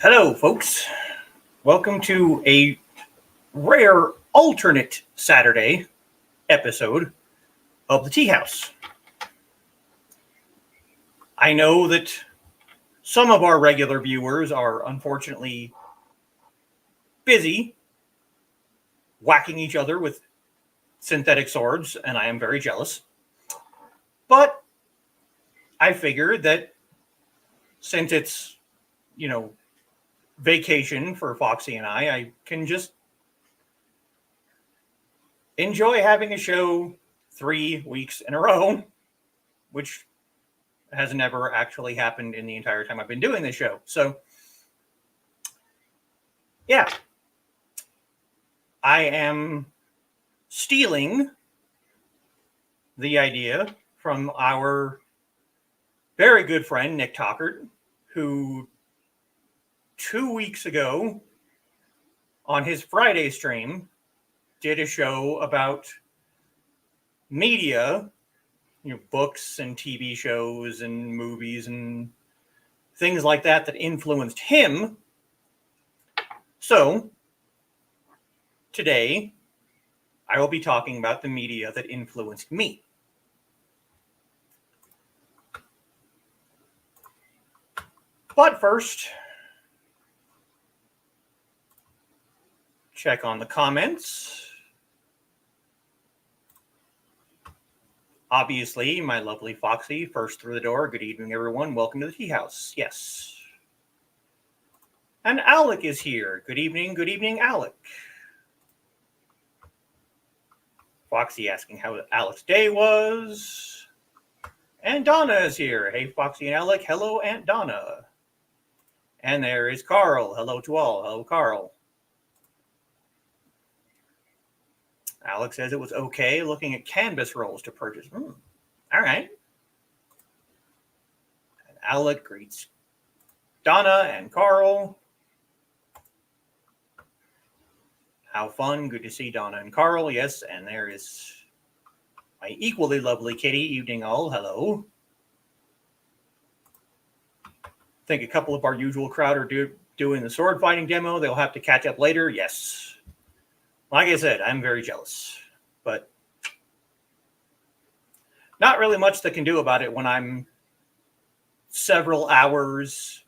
Hello, folks. Welcome to a rare alternate Saturday episode of the Teahouse. I know that some of our regular viewers are unfortunately busy whacking each other with synthetic swords, and I am very jealous. But I figured that since it's, vacation for Foxy and I can just enjoy having a show 3 weeks in a row, which has never actually happened in the entire time I've been doing this show. So, yeah, I am stealing the idea from our very good friend, Nick Tockert, who 2 weeks ago on his Friday stream did a show about media, books and TV shows and movies and things like that influenced him. So today I will be talking about the media that influenced me. But first, check on the comments. Obviously, my lovely Foxy, first through the door. Good evening, everyone. Welcome to the Teahouse. Yes. And Alec is here. Good evening, Alec. Foxy asking how Alec's day was. And Donna is here. Hey, Foxy and Alec. Hello, Aunt Donna. And there is Carl. Hello to all. Hello, Carl. Alex says it was okay looking at canvas rolls to purchase. All right. And Alec greets Donna and Carl. How fun. Good to see Donna and Carl. Yes, and there is my equally lovely kitty. Evening all. Hello. I think a couple of our usual crowd are doing the sword fighting demo. They'll have to catch up later. Yes. Like I said, I'm very jealous, but not really much that can do about it when I'm several hours,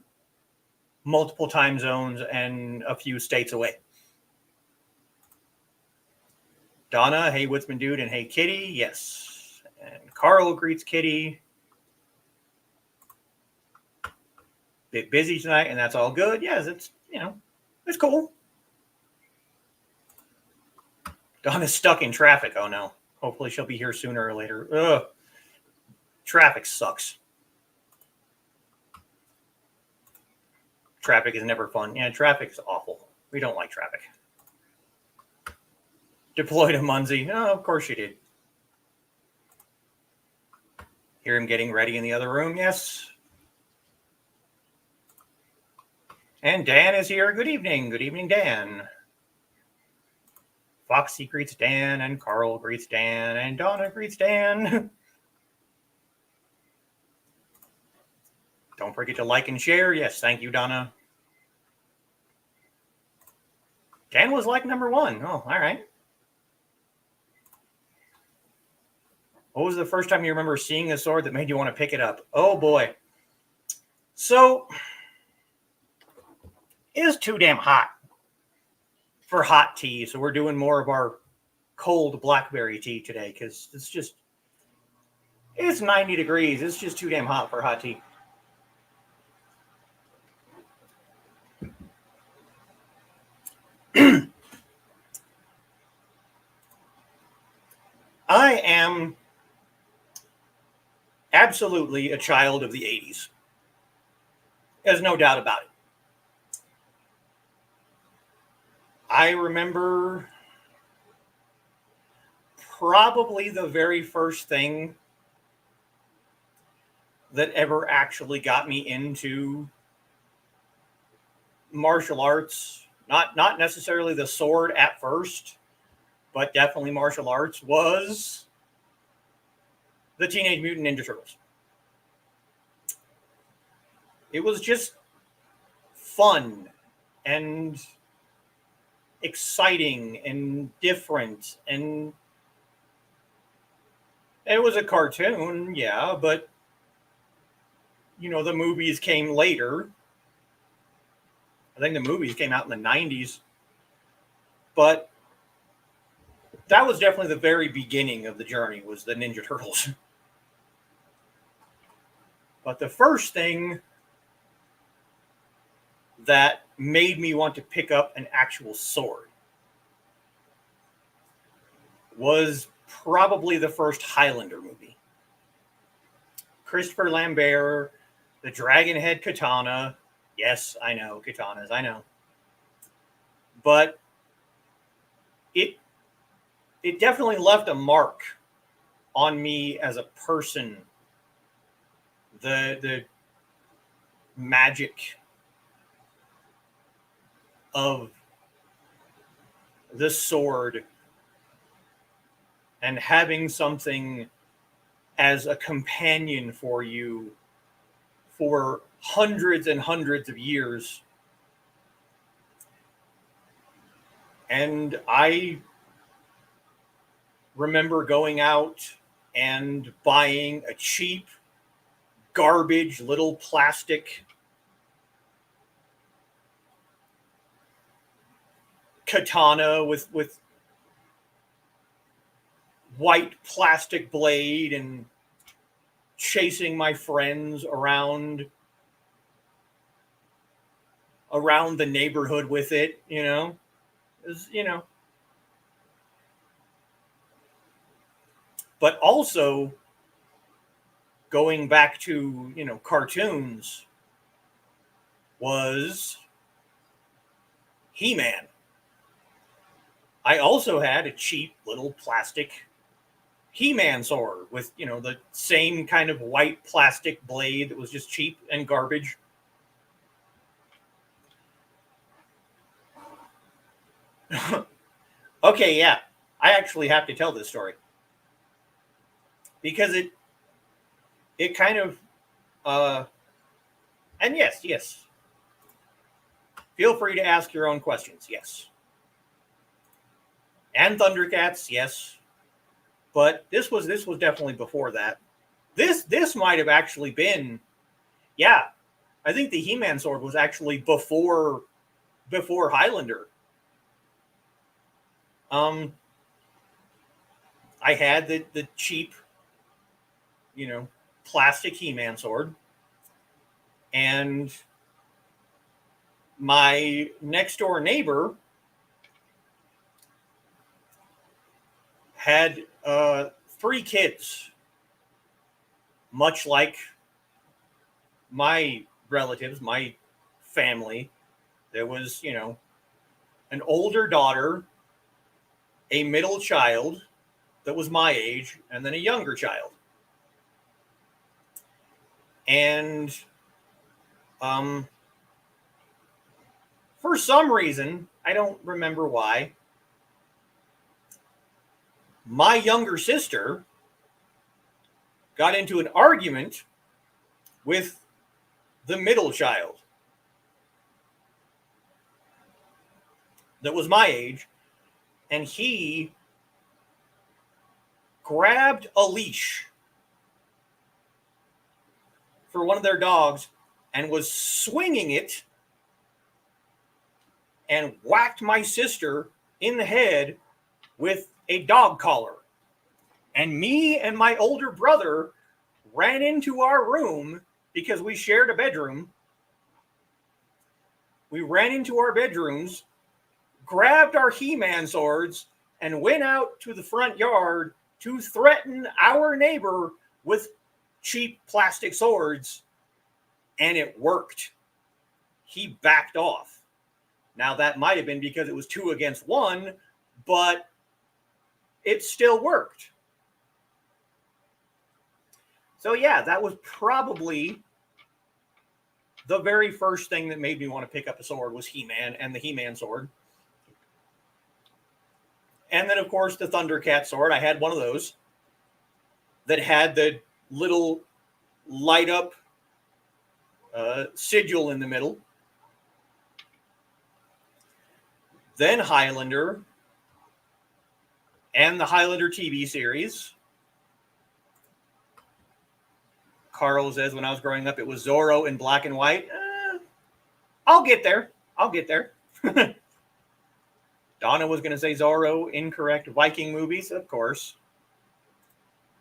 multiple time zones, and a few states away. Donna, hey, Woodsman Dude, and hey, Kitty, yes. And Carl greets Kitty. Bit busy tonight, and that's all good. Yes, it's, it's cool. Donna's stuck in traffic. Oh, no. Hopefully she'll be here sooner or later. Ugh. Traffic sucks. Traffic is never fun. Yeah, traffic is awful. We don't like traffic. Deployed a Munzie. Oh, of course you did. Hear him getting ready in the other room? Yes. And Dan is here. Good evening. Good evening, Dan. Foxy greets Dan, and Carl greets Dan, and Donna greets Dan. Don't forget to like and share. Yes, thank you, Donna. Dan was like number 1. Oh, all right. What was the first time you remember seeing a sword that made you want to pick it up? Oh, boy. So, it is too damn hot for hot tea, so we're doing more of our cold blackberry tea today because it's 90 degrees. It's just too damn hot for hot tea. I am absolutely a child of the 80s. There's no doubt about it. I remember probably the very first thing that ever actually got me into martial arts, not necessarily the sword at first, but definitely martial arts, was the Teenage Mutant Ninja Turtles. It was just fun and exciting and different, and it was a cartoon, yeah, but the movies came later. I think the movies came out in the 90s, but that was definitely the very beginning of the journey, was the Ninja Turtles. But the first thing that made me want to pick up an actual sword was probably the first Highlander movie. Christopher Lambert, the dragon head katana. Yes, I know, katanas, I know. But it definitely left a mark on me as a person. The magic of the sword and having something as a companion for you for hundreds and hundreds of years. And I remember going out and buying a cheap, garbage little plastic katana with white plastic blade and chasing my friends around the neighborhood with it, It was, But also going back to, cartoons was He-Man. I also had a cheap little plastic He-Man sword with, the same kind of white plastic blade that was just cheap and garbage. Okay, yeah. I actually have to tell this story. Because it kind of and yes. Feel free to ask your own questions, yes. And Thundercats, yes. But this was definitely before that. This might have actually been, yeah. I think the He-Man sword was actually before Highlander. I had the cheap, plastic He-Man sword, and my next door neighbor had 3 kids, much like my relatives, my family. There was, an older daughter, a middle child that was my age, and then a younger child. And for some reason, I don't remember why, my younger sister got into an argument with the middle child that was my age, and he grabbed a leash for one of their dogs and was swinging it and whacked my sister in the head with a dog collar. And me and my older brother ran into our room because we shared a bedroom. We ran into our bedrooms, grabbed our He-Man swords, and went out to the front yard to threaten our neighbor with cheap plastic swords. And it worked. He backed off. Now, that might have been because it was 2 against 1, but it still worked. So, yeah, that was probably the very first thing that made me want to pick up a sword was He-Man and the He-Man sword. And then, of course, the Thundercat sword. I had one of those that had the little light-up sigil in the middle. then Highlander, and the Highlander TV series. Carl says, when I was growing up, it was Zorro in black and white. I'll get there. Donna was going to say Zorro, incorrect. Viking movies, of course.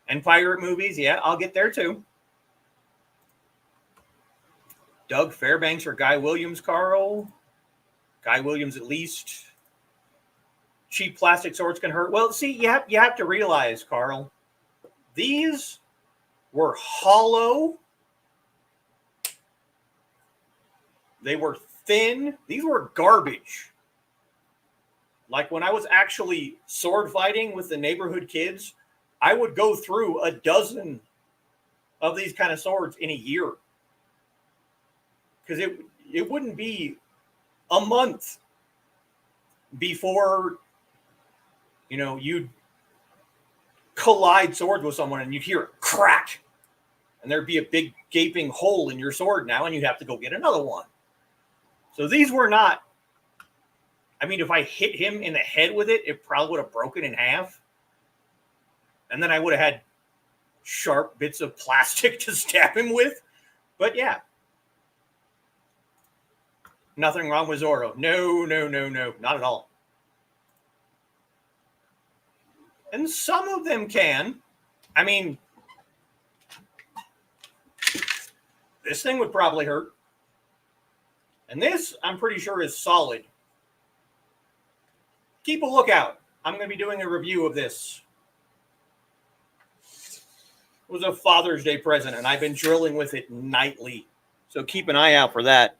And pirate movies, yeah, I'll get there too. Doug Fairbanks or Guy Williams, Carl. Guy Williams at least. Cheap plastic swords can hurt. Well, see, you have to realize, Carl, these were hollow. They were thin. These were garbage. Like when I was actually sword fighting with the neighborhood kids, I would go through a dozen of these kind of swords in a year. Because it wouldn't be a month before, you'd collide swords with someone and you'd hear it crack. And there'd be a big gaping hole in your sword now, and you'd have to go get another one. So these were not, if I hit him in the head with it, it probably would have broken in half. And then I would have had sharp bits of plastic to stab him with. But yeah. Nothing wrong with Zorro. No, not at all. And some of them can. This thing would probably hurt. And this, I'm pretty sure, is solid. Keep a lookout. I'm going to be doing a review of this. It was a Father's Day present, and I've been drilling with it nightly. So keep an eye out for that.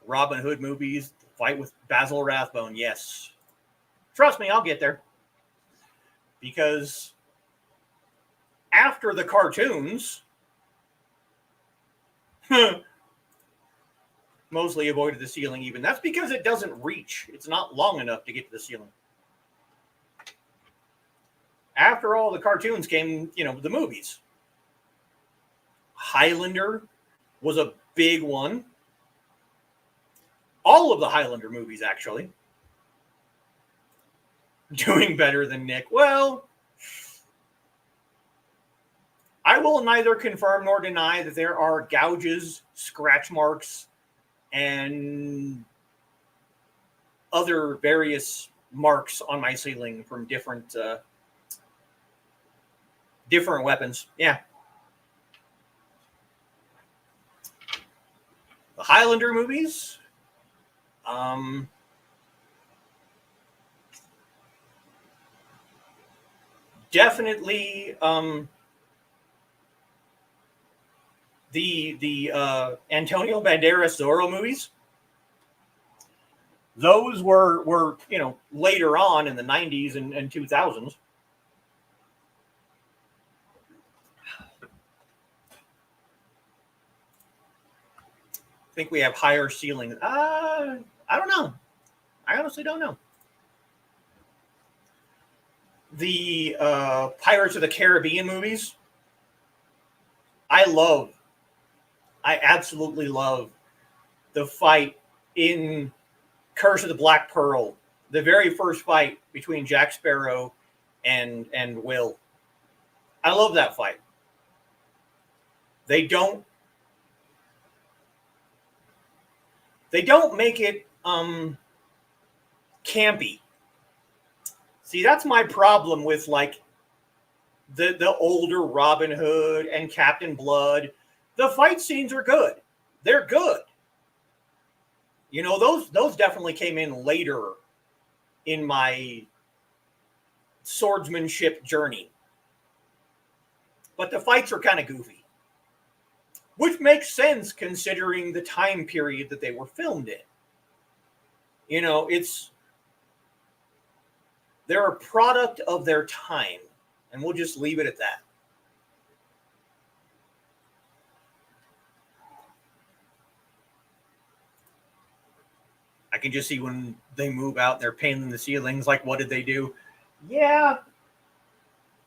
Robin Hood movies, fight with Basil Rathbone, yes. Trust me, I'll get there. Because after the cartoons, Mosley avoided the ceiling even. That's because it doesn't reach. It's not long enough to get to the ceiling. After all the cartoons came, the movies. Highlander was a big one. All of the Highlander movies, actually. Doing better than Nick. Well, I will neither confirm nor deny that there are gouges, scratch marks, and other various marks on my ceiling from different weapons. Yeah. The Highlander movies. Definitely the Antonio Banderas Zorro movies. Those were later on in the 90s and 2000s. I think we have higher ceilings. I don't know. I honestly don't know. The Pirates of the Caribbean movies. I absolutely love the fight in Curse of the Black Pearl. The very first fight between Jack Sparrow and Will. I love that fight. They don't make it campy. See, that's my problem with like the older Robin Hood and Captain Blood. The fight scenes are good. They're good. Those definitely came in later in my swordsmanship journey. But the fights are kind of goofy. Which makes sense considering the time period that they were filmed in. They're a product of their time, and we'll just leave it at that. I can just see when they move out, they're painting the ceilings. Like, what did they do? Yeah,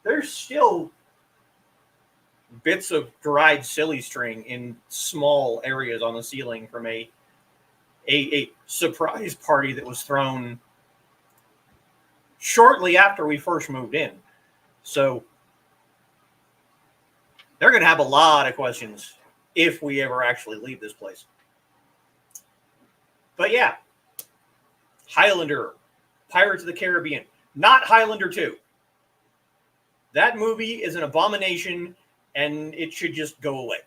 there's still bits of dried silly string in small areas on the ceiling from a surprise party that was thrown shortly after we first moved in. So they're going to have a lot of questions if we ever actually leave this place. But yeah, Highlander, Pirates of the Caribbean, not Highlander 2. That movie is an abomination and it should just go away.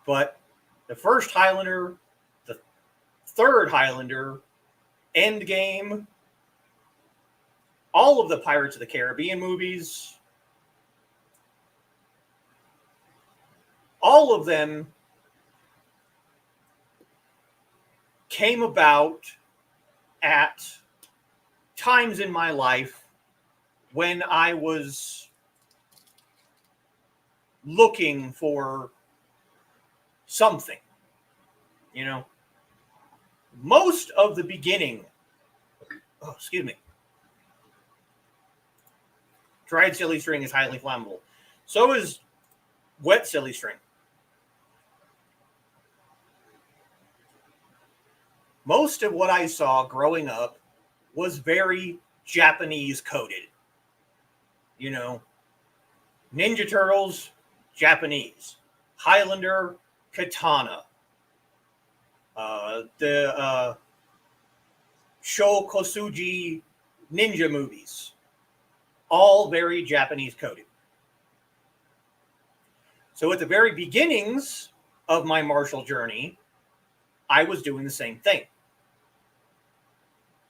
But the first Highlander, the third Highlander, Endgame, all of the Pirates of the Caribbean movies, all of them came about at times in my life when I was looking for something. You know, most of the beginning, dried silly string is highly flammable. So is wet silly string. Most of what I saw growing up was very Japanese coded. You know, Ninja Turtles, Japanese. Highlander, Katana. The Sho Kosugi ninja movies. All very Japanese coded. So at the very beginnings of my martial journey, I was doing the same thing.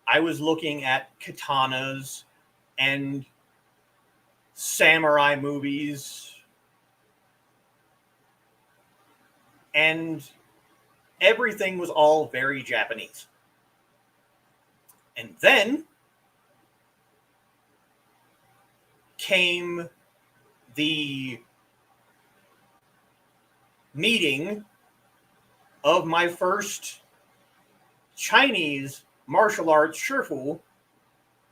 I was looking at katanas and samurai movies, and everything was all very Japanese. And then came the meeting of my first Chinese martial arts shifu,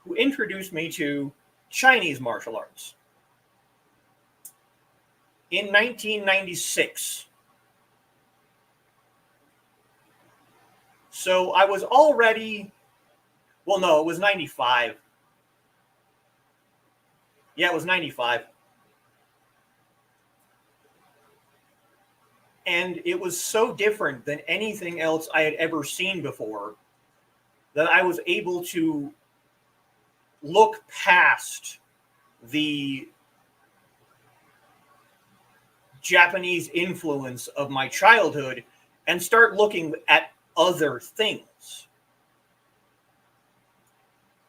who introduced me to Chinese martial arts. In 1996. So I was already, well, no, it was 95. Yeah, it was 95. And it was so different than anything else I had ever seen before that I was able to look past the Japanese influence of my childhood and start looking at other things.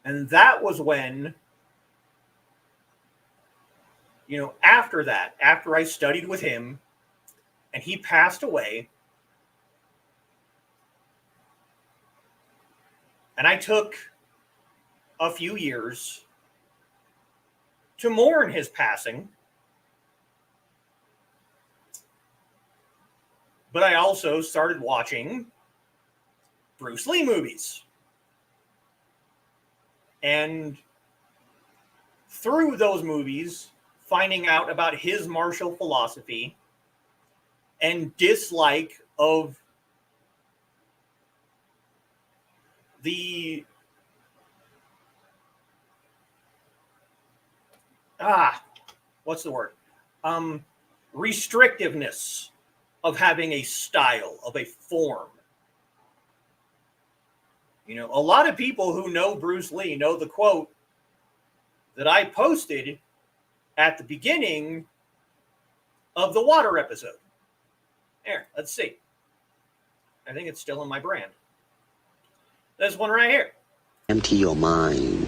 And that was when, you know, after that, after I studied with him and he passed away, and I took a few years to mourn his passing, but I also started watching Bruce Lee movies. And through those movies, finding out about his martial philosophy and dislike of the what's the word? Restrictiveness of having a style, of a form. You know, a lot of people who know Bruce Lee know the quote that I posted at the beginning of the water episode. Here, let's see. I think it's still in my brand. This one right here. Empty your mind.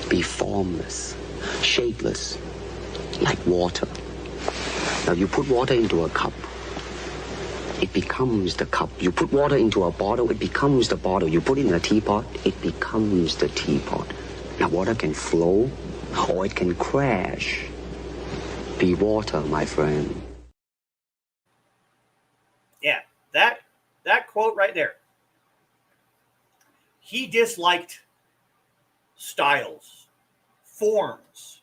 Be formless, shapeless, like water. Now you put water into a cup, it becomes the cup. You put water into a bottle, it becomes the bottle. You put it in a teapot, it becomes the teapot. Now water can flow or it can crash. Be water, my friend. Yeah, that quote right there. He disliked styles, forms.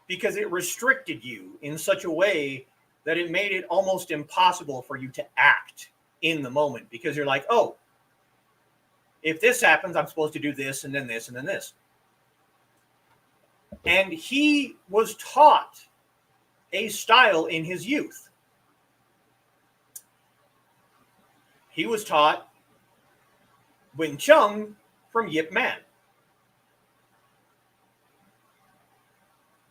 because it restricted you in such a way that it made it almost impossible for you to act in the moment, because you're like, oh, if this happens, I'm supposed to do this and then this and then this. And he was taught a style in his youth. He was taught Wing Chun from Yip Man.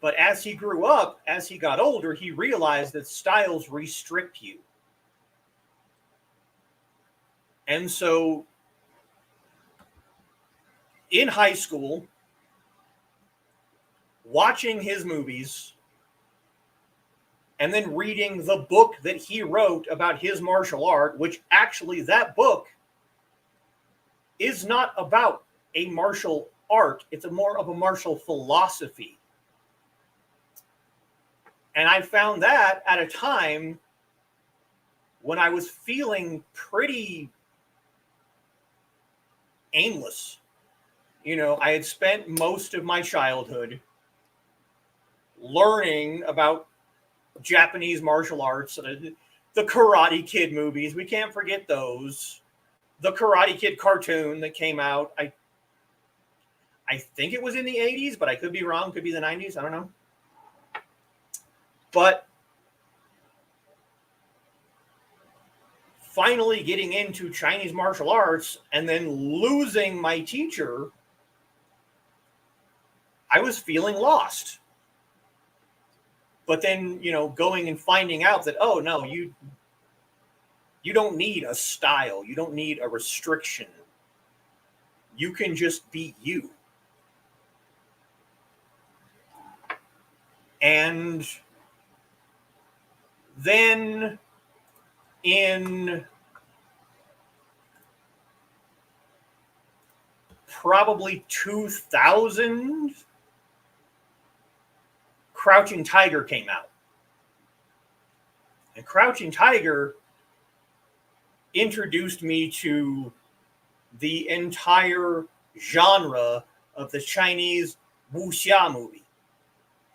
But as he grew up, as he got older, he realized that styles restrict you. And so in high school, watching his movies and then reading the book that he wrote about his martial art, which actually that book is not about a martial art. It's more of a martial philosophy. And I found that at a time when I was feeling pretty aimless. You know, I had spent most of my childhood learning about Japanese martial arts, the Karate Kid movies. We can't forget those. The Karate Kid cartoon that came out. I think it was in the 80s, but I could be wrong. Could be the 90s. I don't know. But finally getting into Chinese martial arts and then losing my teacher, I was feeling lost. But then, you know, going and finding out that, oh, no, you don't need a style. You don't need a restriction. You can just be you. And then in probably 2000, Crouching Tiger came out. And Crouching Tiger introduced me to the entire genre of the Chinese wuxia movie.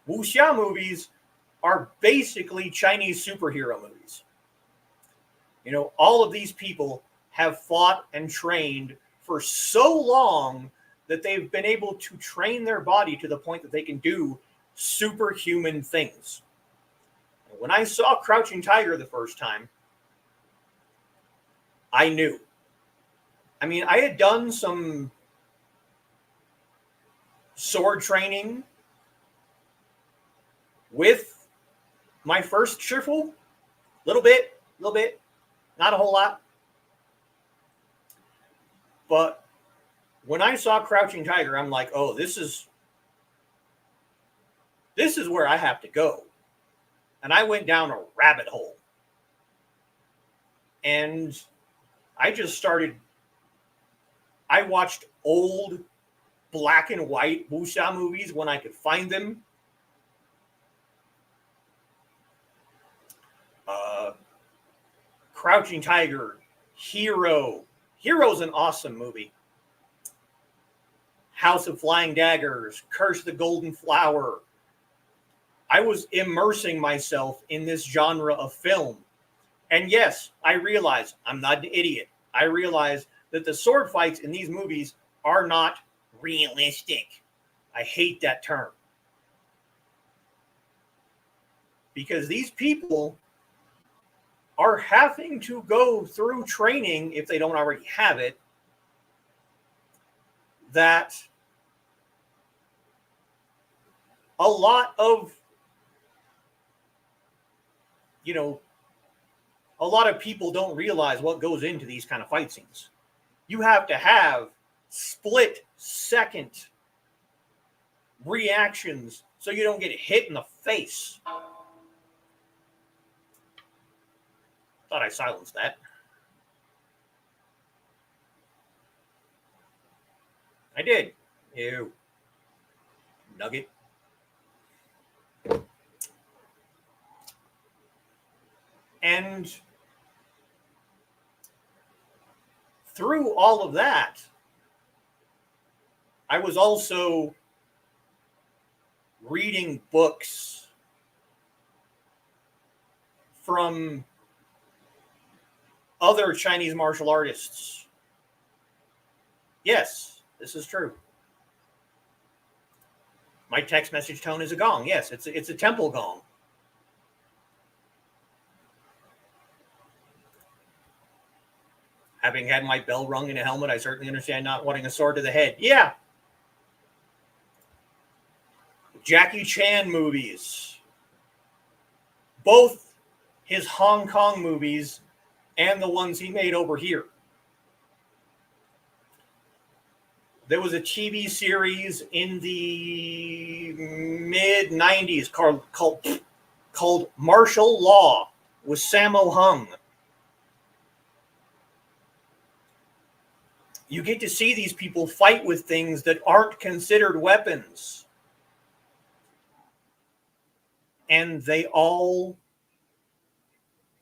Wuxia movies are basically Chinese superhero movies. You know, all of these people have fought and trained for so long that they've been able to train their body to the point that they can do superhuman things. When I saw Crouching Tiger the first time, I knew. I mean, I had done some sword training with my first Shifu. Little bit, not a whole lot. But when I saw Crouching Tiger, I'm like, oh, this is where I have to go. And I went down a rabbit hole. And I watched old black and white wuxia movies when I could find them. Crouching Tiger, Hero. Hero's an awesome movie. House of Flying Daggers, Curse of the Golden Flower. I was immersing myself in this genre of film. And yes, I realize I'm not an idiot. I realize that the sword fights in these movies are not realistic. I hate that term. Because these people are having to go through training, if they don't already have it, that a lot of people don't realize what goes into these kind of fight scenes. You have to have split-second reactions so you don't get hit in the face. Thought I silenced that. I did. Ew. Nugget. And through all of that, I was also reading books from other Chinese martial artists. Yes, this is true. My text message tone is a gong. Yes, it's a temple gong. Having had my bell rung in a helmet, I certainly understand not wanting a sword to the head. Yeah. Jackie Chan movies. Both his Hong Kong movies and the ones he made over here. There was a TV series in the mid-90s called Martial Law with Sammo Hung. You get to see these people fight with things that aren't considered weapons. And they all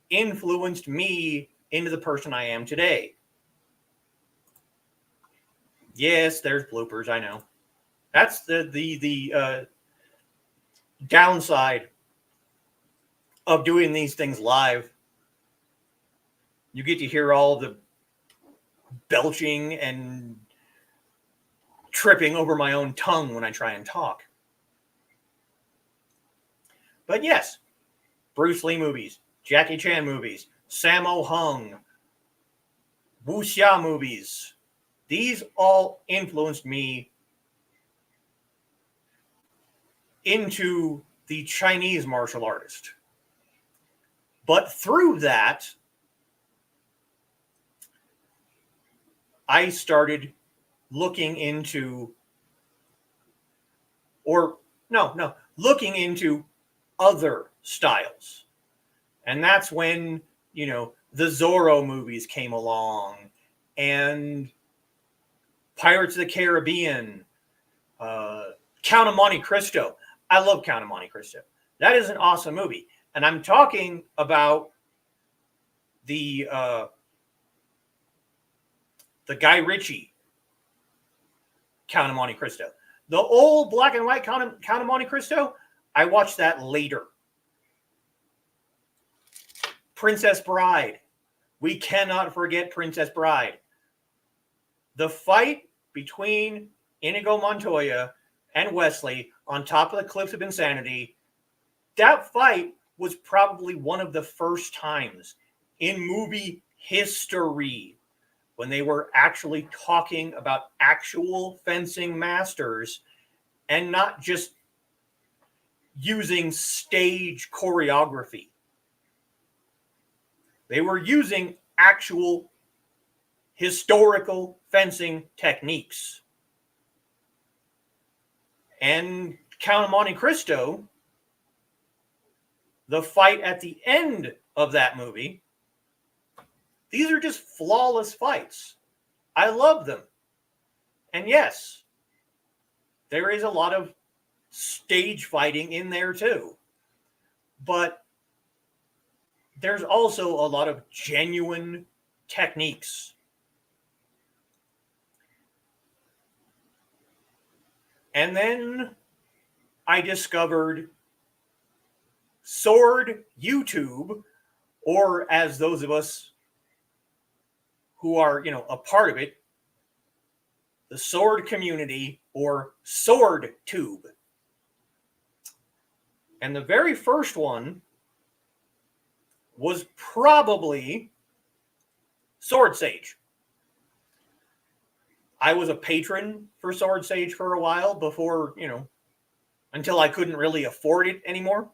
influenced me into the person I am today. Yes, there's bloopers, I know. That's the downside of doing these things live. You get to hear all the belching and tripping over my own tongue when I try and talk. But yes, Bruce Lee movies, Jackie Chan movies, Sammo Hung, wuxia movies. These all influenced me into the Chinese martial artist. But through that, I started looking into, looking into other styles. And that's when, the Zorro movies came along, and Pirates of the Caribbean, Count of Monte Cristo. I love Count of Monte Cristo. That is an awesome movie. And I'm talking about the Guy Ritchie Count of Monte Cristo. The old black and white Count of Monte Cristo, I watched that later. Princess Bride. We cannot forget Princess Bride. The fight between Inigo Montoya and Wesley on top of the Cliffs of Insanity, that fight was probably one of the first times in movie history when they were actually talking about actual fencing masters and not just using stage choreography. They were using actual historical fencing techniques. And Count of Monte Cristo, the fight at the end of that movie, these are just flawless fights. I love them. And yes, there is a lot of stage fighting in there too. But there's also a lot of genuine techniques. And then I discovered Sword YouTube, or as those of us who are, a part of it, the sword community, or Sword Tube. And the very first one was probably Sword Sage. I was a patron for Sword Sage for a while before, until I couldn't really afford it anymore.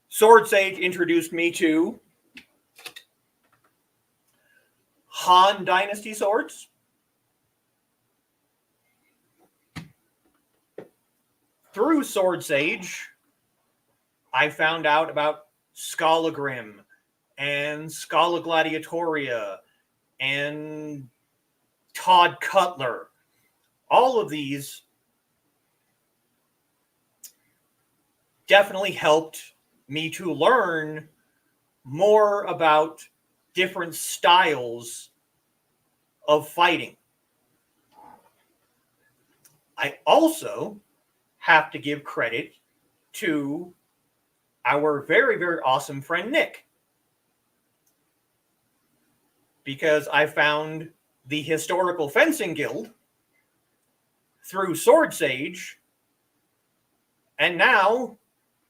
Sword Sage introduced me to Han Dynasty swords, through Sword Sage, I found out about Scala Grim and Scala Gladiatoria and Todd Cutler. All of these definitely helped me to learn more about different styles of fighting. I also have to give credit to our very, very awesome friend Nick. Because I found the Historical Fencing Guild through Sword Sage, and now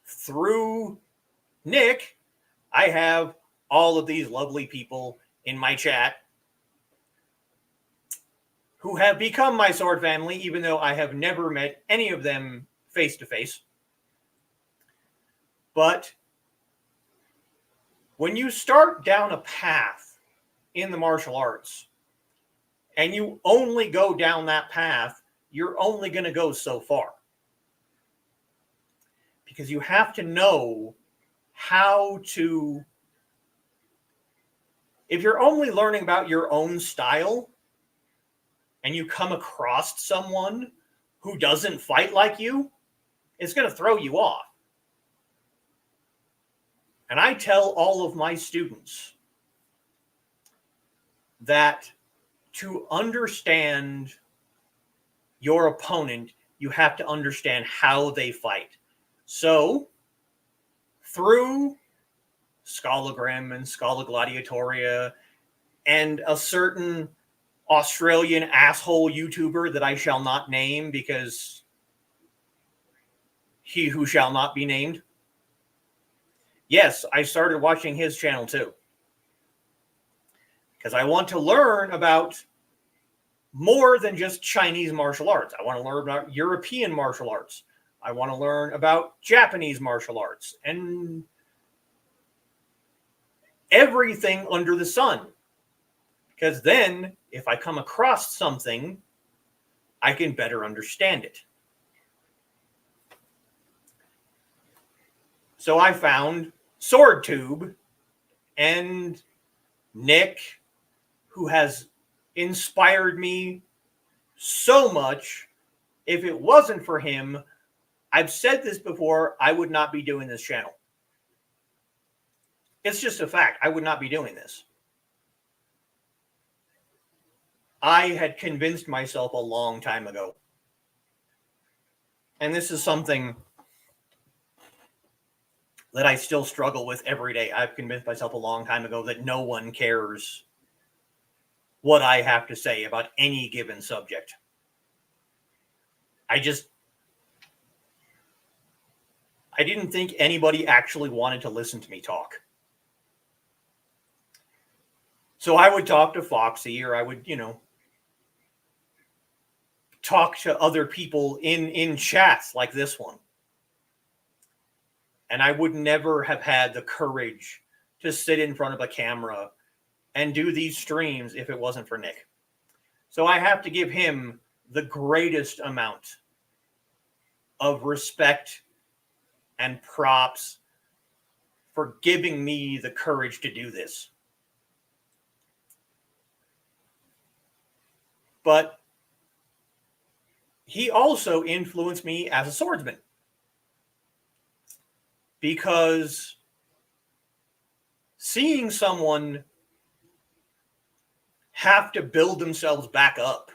through Nick, I have all of these lovely people in my chat who have become my sword family, even though I have never met any of them face to face. But when you start down a path in the martial arts and you only go down that path, you're only going to go so far. Because you have to know how to... If you're only learning about your own style and you come across someone who doesn't fight like you, it's going to throw you off. And I tell all of my students that to understand your opponent, you have to understand how they fight. So, through Scologram and Scala Gladiatoria and a certain Australian asshole YouTuber that I shall not name because he who shall not be named. Yes, I started watching his channel too. Because I want to learn about more than just Chinese martial arts. I want to learn about European martial arts. I want to learn about Japanese martial arts and everything under the sun. Because then, if I come across something, I can better understand it. So I found SwordTube and Nick, who has inspired me so much. If it wasn't for him, I've said this before, I would not be doing this channel. It's just a fact. I would not be doing this. I had convinced myself a long time ago. And this is something that I still struggle with every day. I've convinced myself a long time ago that no one cares what I have to say about any given subject. I didn't think anybody actually wanted to listen to me talk. So I would talk to Foxy, or I would, talk to other people in chats like this one. And I would never have had the courage to sit in front of a camera and do these streams if it wasn't for Nick. So I have to give him the greatest amount of respect and props for giving me the courage to do this. But he also influenced me as a swordsman. Because seeing someone have to build themselves back up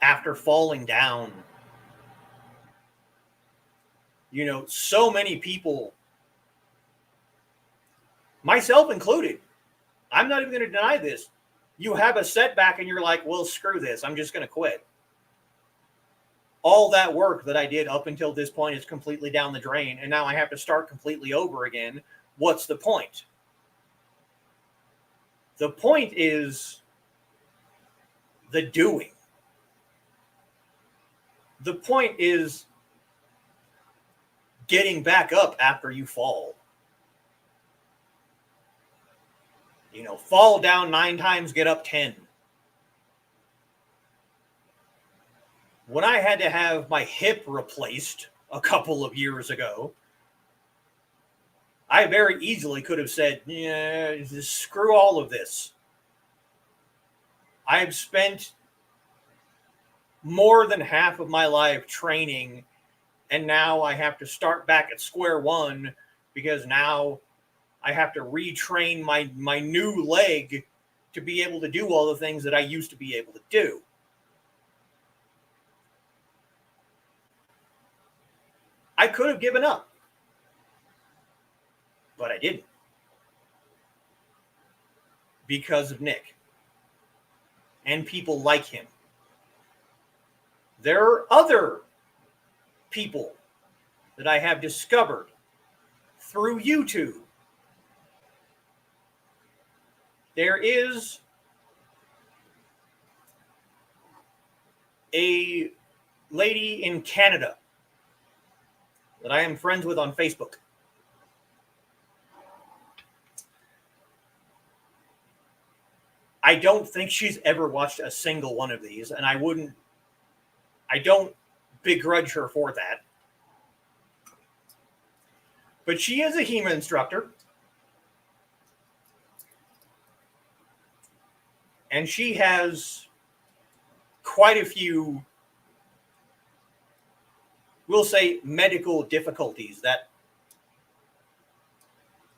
after falling down, so many people, myself included, I'm not even going to deny this. You have a setback and you're like, well, screw this. I'm just going to quit. All that work that I did up until this point is completely down the drain, and now I have to start completely over again. What's the point? The point is the doing. The point is getting back up after you fall. Fall down 9 times, get up 10. When I had to have my hip replaced a couple of years ago, I very easily could have said, yeah, just screw all of this. I've spent more than half of my life training, and now I have to start back at square one because now I have to retrain my new leg to be able to do all the things that I used to be able to do. I could have given up, but I didn't. Because of Nick and people like him. There are other people that I have discovered through YouTube. There is a lady in Canada that I am friends with on Facebook. I don't think she's ever watched a single one of these, and I don't begrudge her for that. But she is a HEMA instructor. And she has quite a few, we'll say, medical difficulties that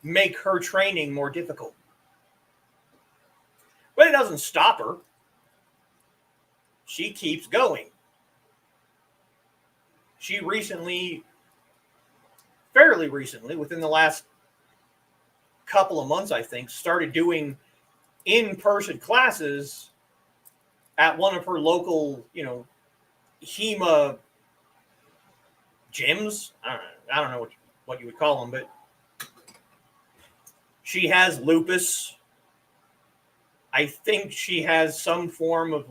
make her training more difficult. But it doesn't stop her. She keeps going. She fairly recently, within the last couple of months, I think, started doing in-person classes at one of her local, HEMA gyms. I don't know what you would call them, but she has lupus. I think she has some form of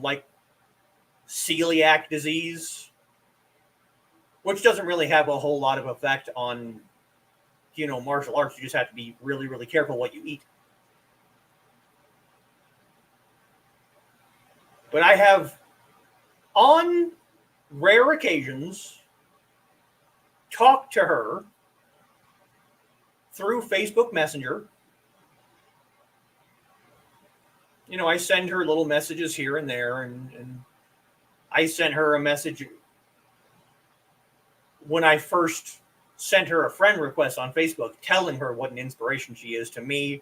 celiac disease, which doesn't really have a whole lot of effect on, martial arts. You just have to be really, really careful what you eat. But I have, on rare occasions, talked to her through Facebook Messenger. I send her little messages here and there, and I sent her a message when I first sent her a friend request on Facebook telling her what an inspiration she is to me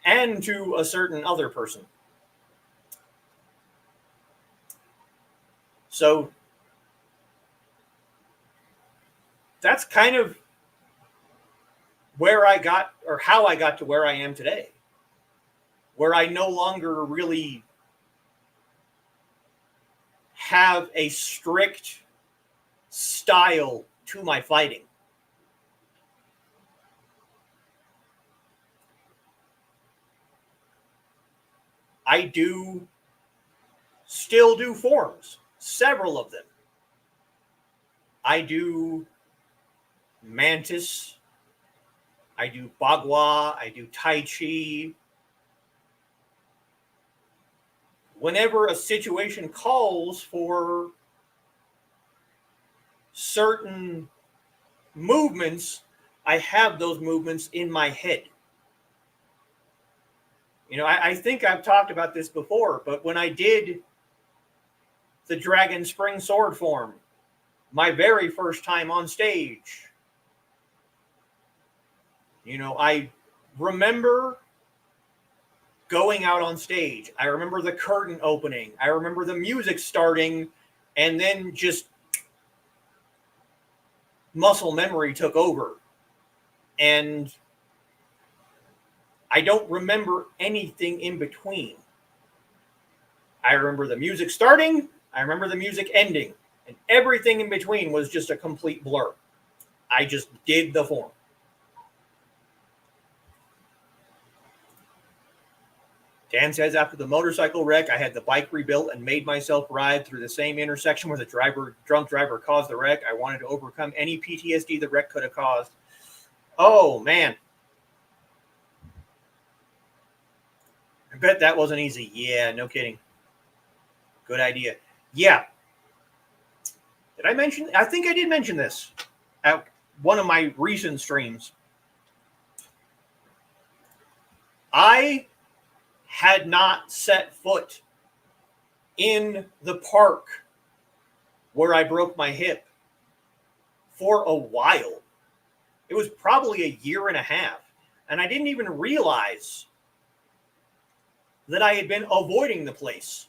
and to a certain other person. So that's kind of where I got, or how I got to where I am today, where I no longer really have a strict style to my fighting. I still do forms, several of them. I do Mantis, I do Bagua, I do Tai Chi. Whenever a situation calls for certain movements, I have those movements in my head. I think I've talked about this before, but when I did the Dragon Spring Sword form, my very first time on stage, I remember going out on stage. I remember the curtain opening. I remember the music starting, and then just muscle memory took over. And I don't remember anything in between. I remember the music starting. I remember the music ending. And everything in between was just a complete blur. I just did the form. Dan says, after the motorcycle wreck, I had the bike rebuilt and made myself ride through the same intersection where the drunk driver caused the wreck. I wanted to overcome any PTSD the wreck could have caused. Oh, man. I bet that wasn't easy. Yeah, no kidding. Good idea. Yeah. Did I mention? I think I did mention this at one of my recent streams. I had not set foot in the park where I broke my hip for a while. It was probably a year and a half. And I didn't even realize that I had been avoiding the place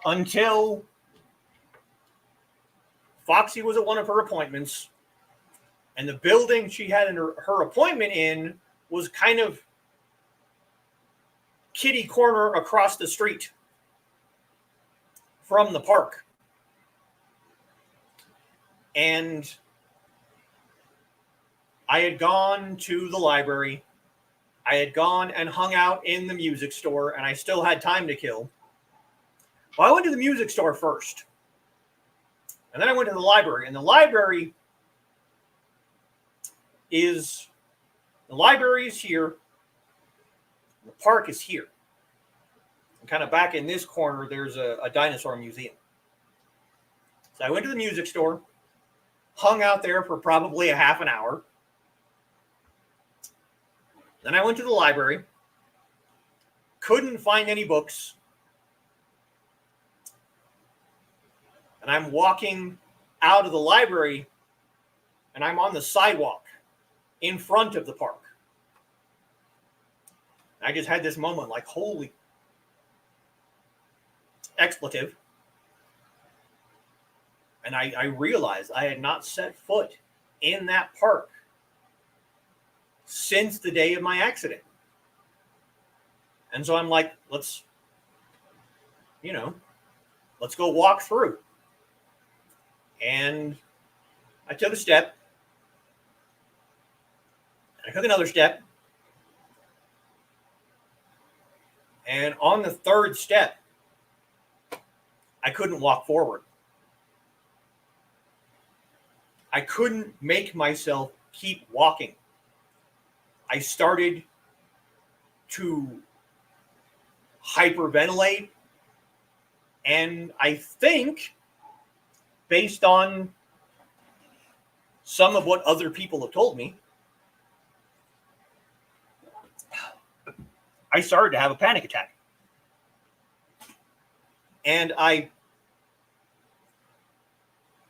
until Foxy was at one of her appointments And the building she had her appointment in was kind of kitty corner across the street from the park. And I had gone to the library. I had gone and hung out in the music store, and I still had time to kill. Well, I went to the music store first. And then I went to the library. And the library is here. The park is here. And kind of back in this corner, there's a dinosaur museum. So I went to the music store, hung out there for probably a half an hour. Then I went to the library, couldn't find any books. And I'm walking out of the library, and I'm on the sidewalk in front of the park. I just had this moment like, holy expletive. And I realized I had not set foot in that park since the day of my accident. And so I'm like, let's go walk through. And I took a step. I took another step. And on the third step, I couldn't walk forward. I couldn't make myself keep walking. I started to hyperventilate. And I think, based on some of what other people have told me, I started to have a panic attack. And I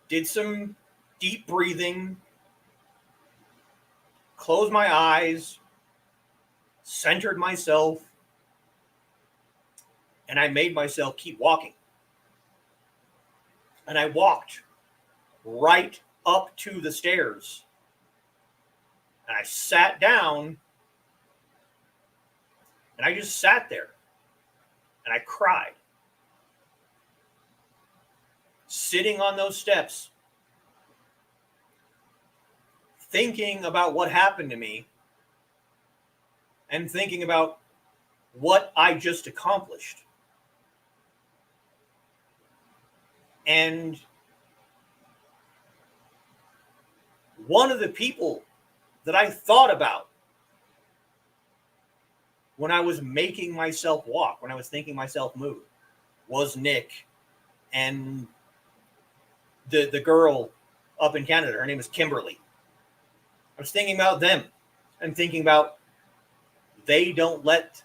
did some deep breathing, closed my eyes, centered myself, and I made myself keep walking. And I walked right up to the stairs. And I sat down, and I just sat there, and I cried. Sitting on those steps, thinking about what happened to me, and thinking about what I just accomplished. And one of the people that I thought about when I was making myself walk, when I was thinking myself move, was Nick and the girl up in Canada. Her name is Kimberly. I was thinking about them and thinking about they don't let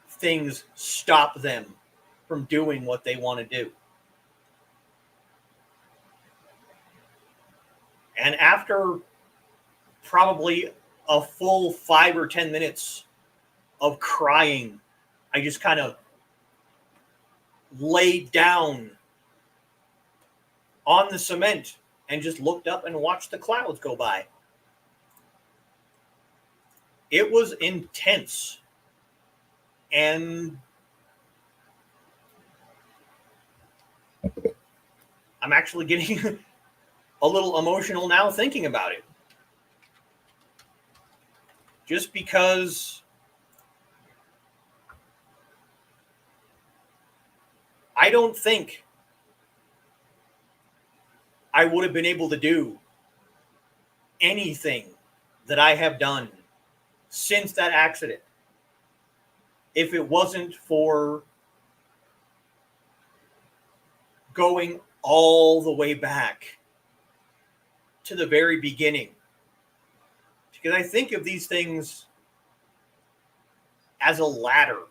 things stop them from doing what they want to do. And after probably a full 5 or 10 minutes of crying, I just kind of laid down on the cement and just looked up and watched the clouds go by. It was intense. And I'm actually getting a little emotional now thinking about it. Just because I don't think I would have been able to do anything that I have done since that accident if it wasn't for going all the way back to the very beginning. Because I think of these things as a ladder.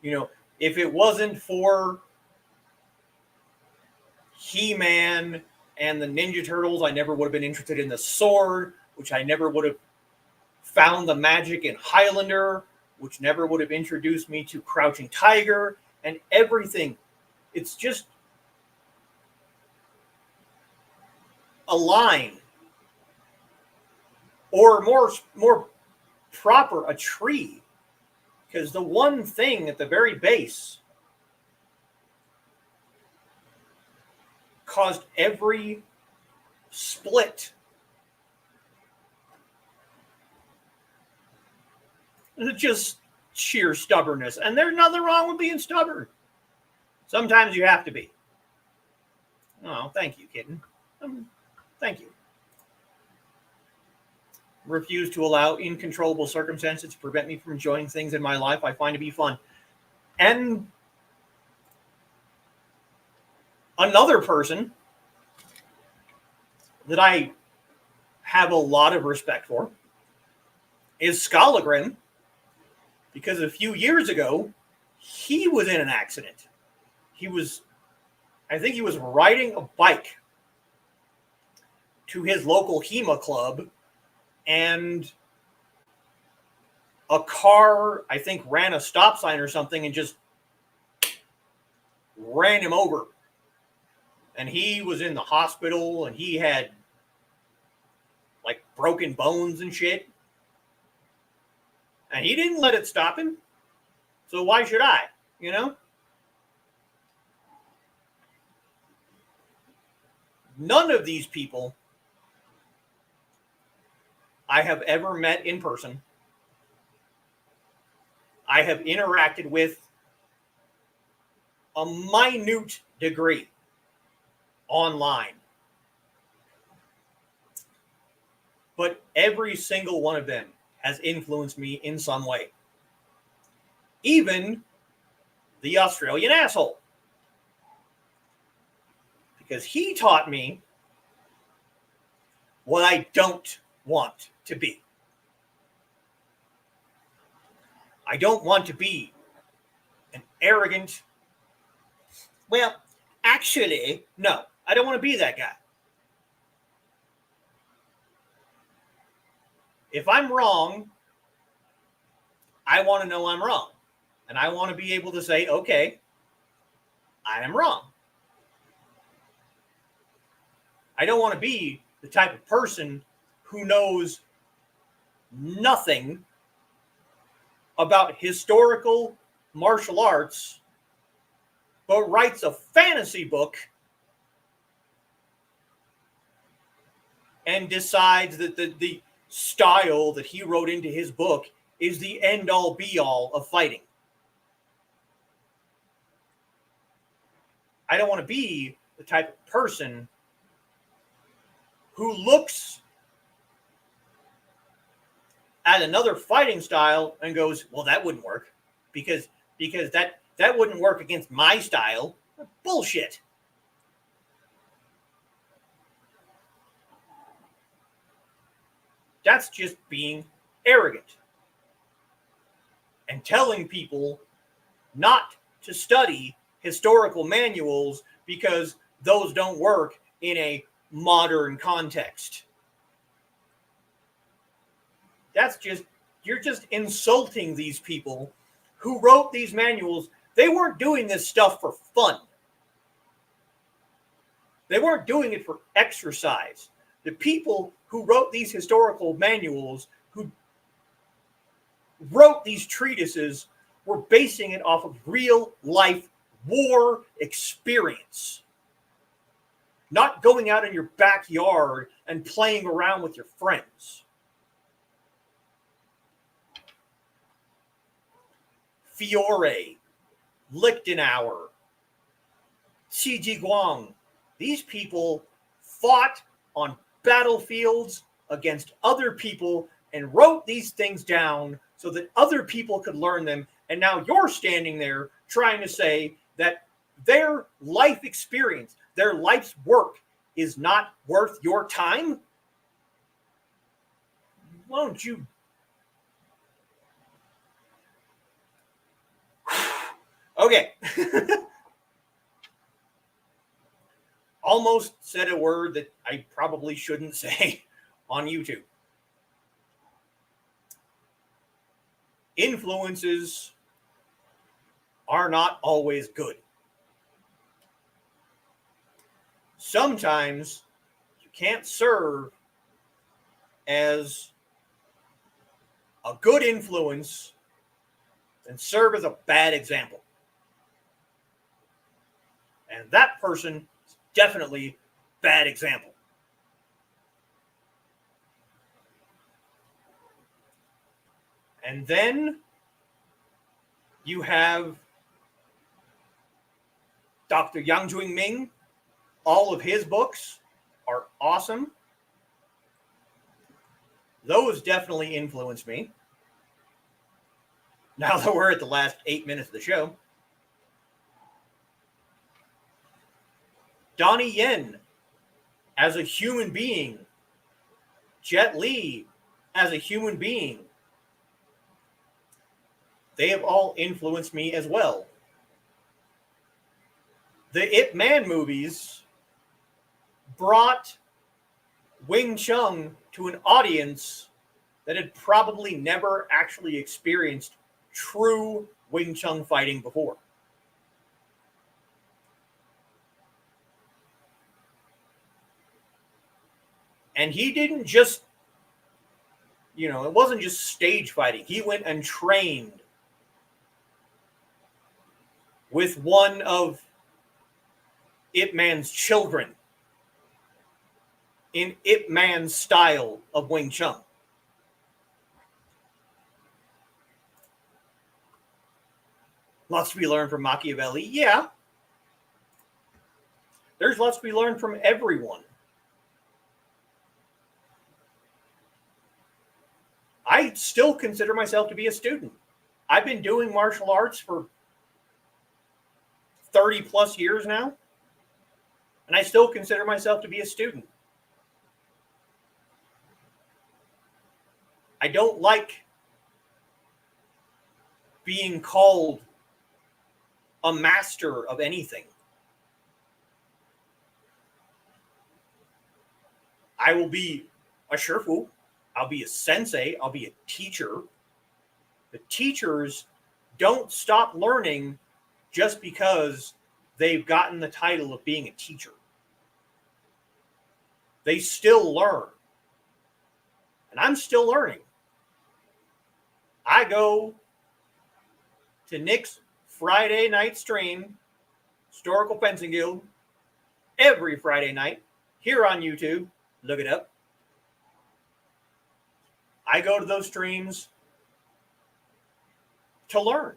You know, if it wasn't for He-Man and the Ninja Turtles, I never would have been interested in the sword, which I never would have found the magic in Highlander, which never would have introduced me to Crouching Tiger and everything. It's just a line, or more proper, a tree, because the one thing at the very base caused every split. It's just sheer stubbornness. And there's nothing wrong with being stubborn. Sometimes you have to be. Oh, thank you, kitten. Thank you. Refuse to allow uncontrollable circumstances to prevent me from enjoying things in my life I find to be fun. And another person that I have a lot of respect for is Skolagrin, because a few years ago, he was in an accident. I think he was riding a bike to his local HEMA club, and a car, I think, ran a stop sign or something and just ran him over. And he was in the hospital, and he had like broken bones and shit. And he didn't let it stop him. So why should I? You know? None of these people I have ever met in person. I have interacted with a minute degree online. But every single one of them has influenced me in some way. Even the Australian asshole. Because he taught me what I don't want to be. I don't want to be an arrogant, well, actually, no, I don't want to be that guy. If I'm wrong, I want to know I'm wrong. And I want to be able to say, okay, I am wrong. I don't want to be the type of person who knows nothing about historical martial arts, but writes a fantasy book and decides that the style that he wrote into his book is the end-all be-all of fighting. I don't want to be the type of person who looks at another fighting style and goes, well, that wouldn't work because that wouldn't work against my style. Bullshit. That's just being arrogant and telling people not to study historical manuals because those don't work in a modern context. You're just insulting these people who wrote these manuals. They weren't doing this stuff for fun. They weren't doing it for exercise. The people who wrote these historical manuals, who wrote these treatises, were basing it off of real life war experience. Not going out in your backyard and playing around with your friends. Fiore, Lichtenauer, Qi Jiguang, these people fought on battlefields against other people and wrote these things down so that other people could learn them. And now you're standing there trying to say that their life experience, their life's work is not worth your time? Won't you? Okay. Almost said a word that I probably shouldn't say on YouTube. Influences are not always good. Sometimes you can't serve as a good influence and serve as a bad example. And that person is definitely bad example. And then you have Dr. Yang Jung-Ming. All of his books are awesome. Those definitely influenced me. Now that we're at the last 8 minutes of the show. Donnie Yen as a human being. Jet Li as a human being. They have all influenced me as well. The Ip Man movies brought Wing Chun to an audience that had probably never actually experienced true Wing Chun fighting before. And he didn't just, it wasn't just stage fighting. He went and trained with one of Ip Man's children in Ip Man's style of Wing Chun. Lots to be learned from Machiavelli. Yeah. There's lots to be learned from everyone. I still consider myself to be a student. I've been doing martial arts for 30 plus years now, and I still consider myself to be a student. I don't like being called a master of anything. I will be a shifu. I'll be a sensei. I'll be a teacher. The teachers don't stop learning just because they've gotten the title of being a teacher. They still learn. And I'm still learning. I go to Nick's Friday night stream, Historical Fencing Guild, every Friday night here on YouTube. Look it up. I go to those streams to learn.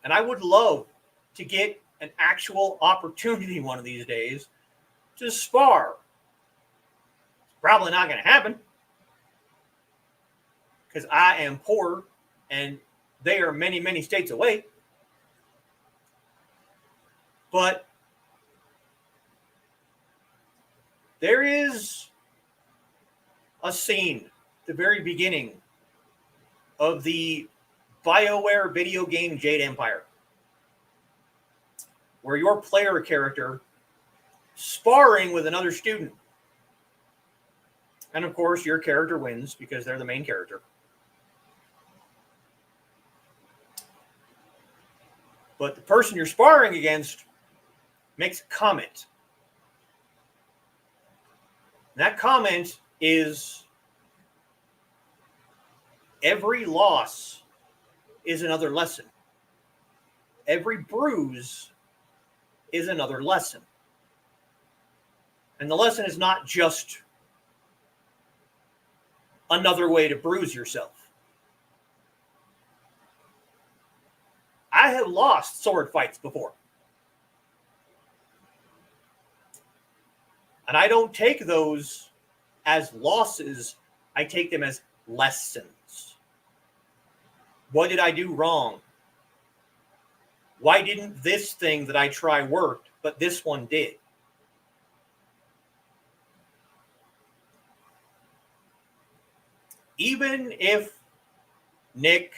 And I would love to get an actual opportunity one of these days to spar. It's probably not going to happen because I am poor and they are many, many states away. But there is a scene at the very beginning of the BioWare video game Jade Empire, where your player character sparring with another student. And of course, your character wins because they're the main character. But the person you're sparring against makes a comment. That comment is, every loss is another lesson. Every bruise is another lesson. And the lesson is not just another way to bruise yourself. I have lost sword fights before. And I don't take those as losses. I take them as lessons. What did I do wrong? Why didn't this thing that I try work, but this one did? Even if Nick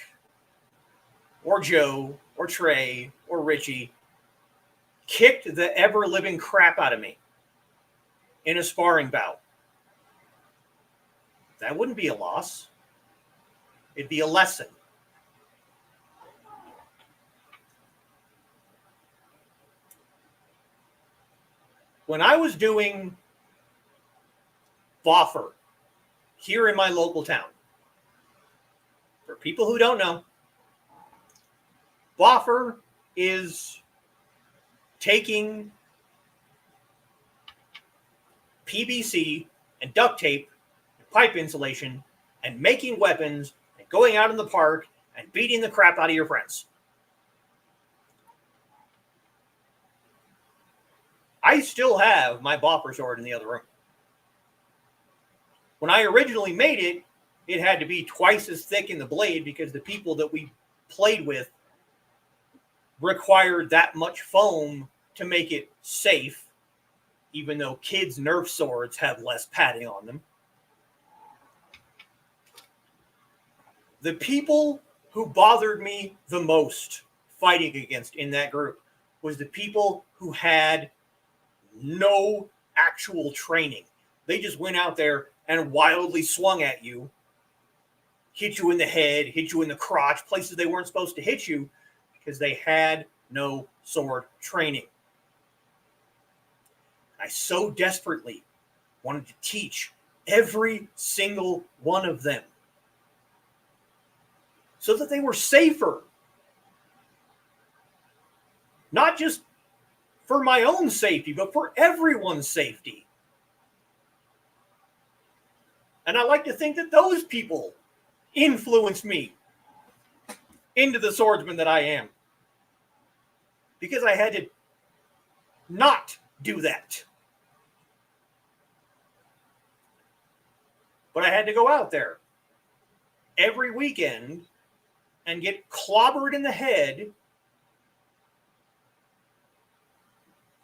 or Joe or Trey or Richie kicked the ever-living crap out of me in a sparring bout, that wouldn't be a loss. It'd be a lesson. When I was doing Boffer here in my local town, for people who don't know, Boffer is taking PVC and duct tape and pipe insulation and making weapons and going out in the park and beating the crap out of your friends. I still have my Boffer sword in the other room. When I originally made it, it had to be twice as thick in the blade because the people that we played with required that much foam to make it safe, even though kids' Nerf swords have less padding on them. The people who bothered me the most fighting against in that group was the people who had no actual training. They just went out there and wildly swung at you, hit you in the head, hit you in the crotch, places they weren't supposed to hit you because they had no sword training. I so desperately wanted to teach every single one of them so that they were safer. Not just for my own safety, but for everyone's safety. And I like to think that those people influenced me into the swordsman that I am. Because I had to not do that. But I had to go out there every weekend and get clobbered in the head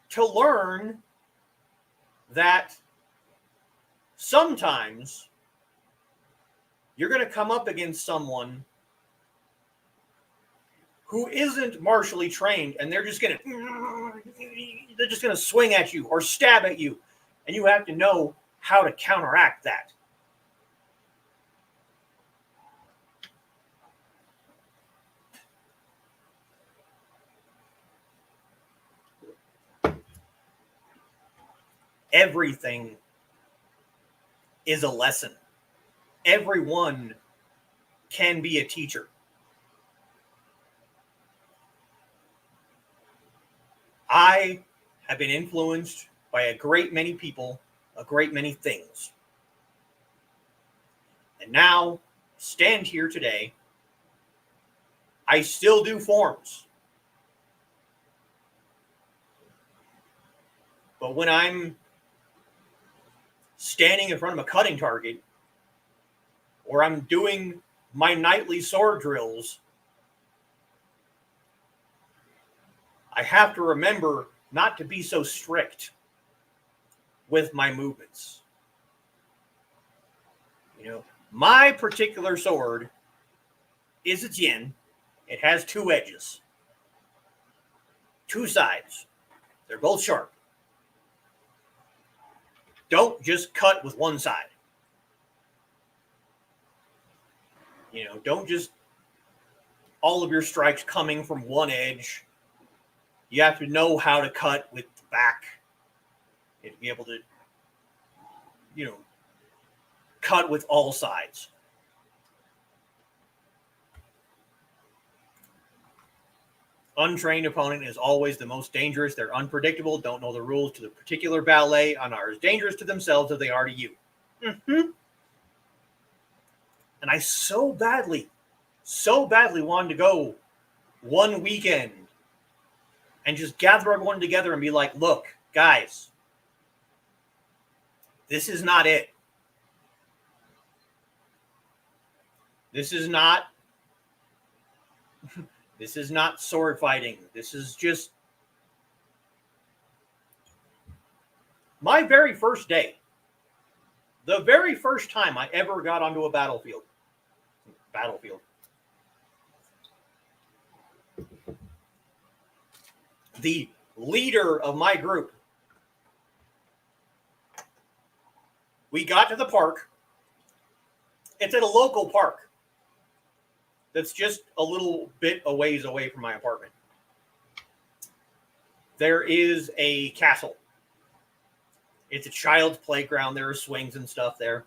to learn that sometimes you're going to come up against someone who isn't martially trained, and they're just going to swing at you or stab at you, and you have to know how to counteract that. Everything is a lesson. Everyone can be a teacher. I have been influenced by a great many people, a great many things. And now, stand here today, I still do forms. But when I'm standing in front of a cutting target, or I'm doing my nightly sword drills, I have to remember not to be so strict with my movements. You know, my particular sword is a Jin. It has two edges, two sides. They're both sharp. Don't just cut with one side. You know, don't just all of your strikes coming from one edge. You have to know how to cut with the back and be able to, you know, cut with all sides. Untrained opponent is always the most dangerous. They're unpredictable, don't know the rules to the particular ballet, and are as dangerous to themselves as they are to you. Mm-hmm. And I so badly wanted to go one weekend and just gather everyone together and be like, look, guys, this is not it. This is not sword fighting. This is just my very first day. The very first time I ever got onto a battlefield. The leader of my group, we got to the park. It's at a local park that's just a little bit a ways away from my apartment. There is a castle. It's a child's playground. There are swings and stuff there.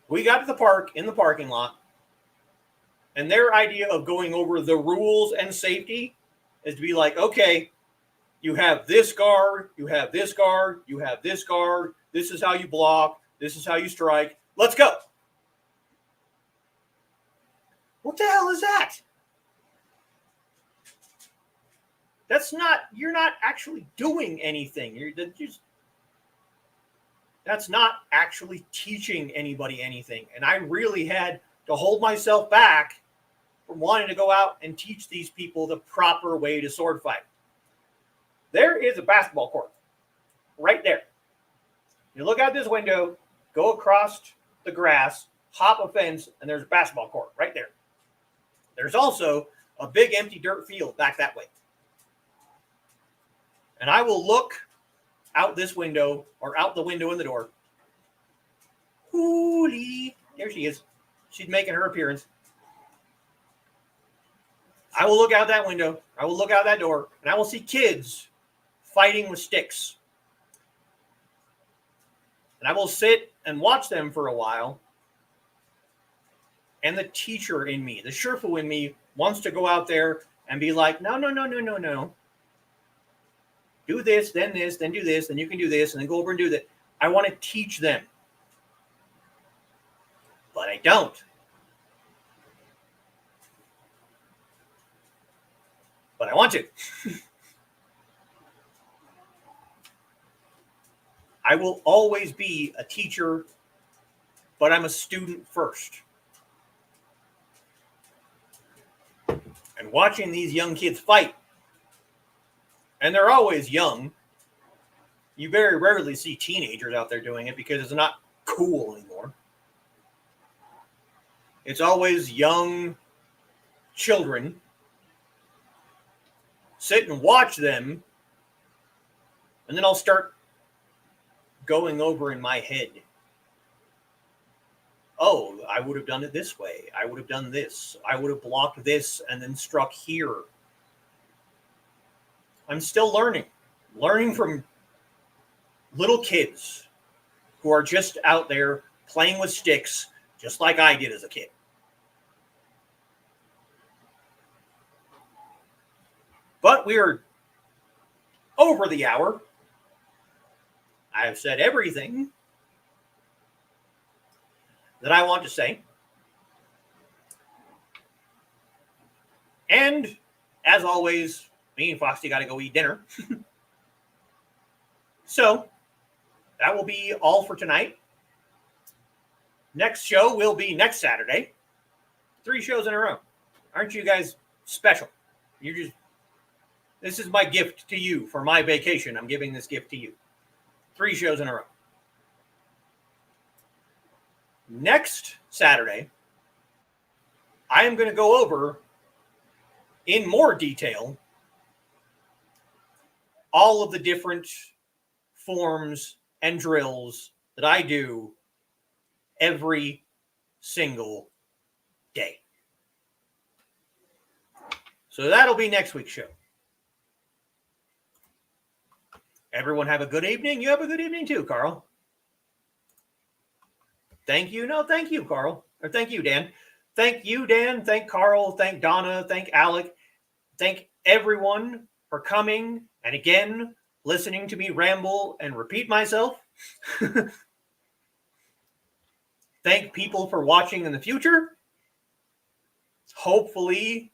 We got to the park in the parking lot, and their idea of going over the rules and safety is to be like, okay, you have this guard, you have this guard, you have this guard. This is how you block. This is how you strike. Let's go. What the hell is that? You're not actually doing anything. That's not actually teaching anybody anything. And I really had to hold myself back from wanting to go out and teach these people the proper way to sword fight. There is a basketball court right there. You look out this window, go across the grass, hop a fence, and there's a basketball court right there. There's also a big empty dirt field back that way. And I will look out this window or out the window in the door. Hoolie. There she is. She's making her appearance. I will look out that window. I will look out that door, and I will see kids fighting with sticks. And I will sit and watch them for a while. And the teacher in me, the Sherfu in me, wants to go out there and be like, no. Do this, then do this, then you can do this, and then go over and do that. I want to teach them. But I don't. But I want to. I will always be a teacher, but I'm a student first. And watching these young kids fight, and they're always young. You very rarely see teenagers out there doing it because it's not cool anymore. It's always young children. Sit and watch them, and then I'll start going over in my head. Oh, I would have done it this way. I would have done this. I would have blocked this and then struck here. I'm still learning from little kids who are just out there playing with sticks, just like I did as a kid. But we are over the hour. I have said everything that I want to say. And as always, me and Foxy got to go eat dinner. So that will be all for tonight. Next show will be next Saturday. 3 shows in a row. Aren't you guys special? This is my gift to you for my vacation. I'm giving this gift to you. 3 shows in a row. Next Saturday, I am going to go over in more detail all of the different forms and drills that I do every single day. So that'll be next week's show. Everyone have a good evening. You have a good evening too, Carl. Thank you. No, thank you, Carl. Or thank you, Dan. Thank you, Dan. Thank Carl. Thank Donna. Thank Alec. Thank everyone for coming and again listening to me ramble and repeat myself. Thank people for watching in the future. Hopefully,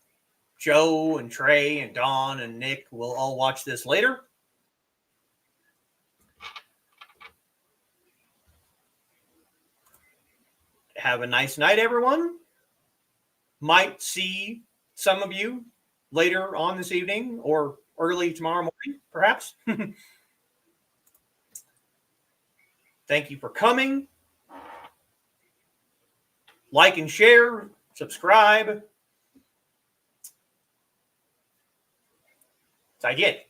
Joe and Trey and Don and Nick will all watch this later. Have a nice night, everyone. Might see some of you later on this evening or early tomorrow morning, perhaps. Thank you for coming. Like and share, subscribe. 再见。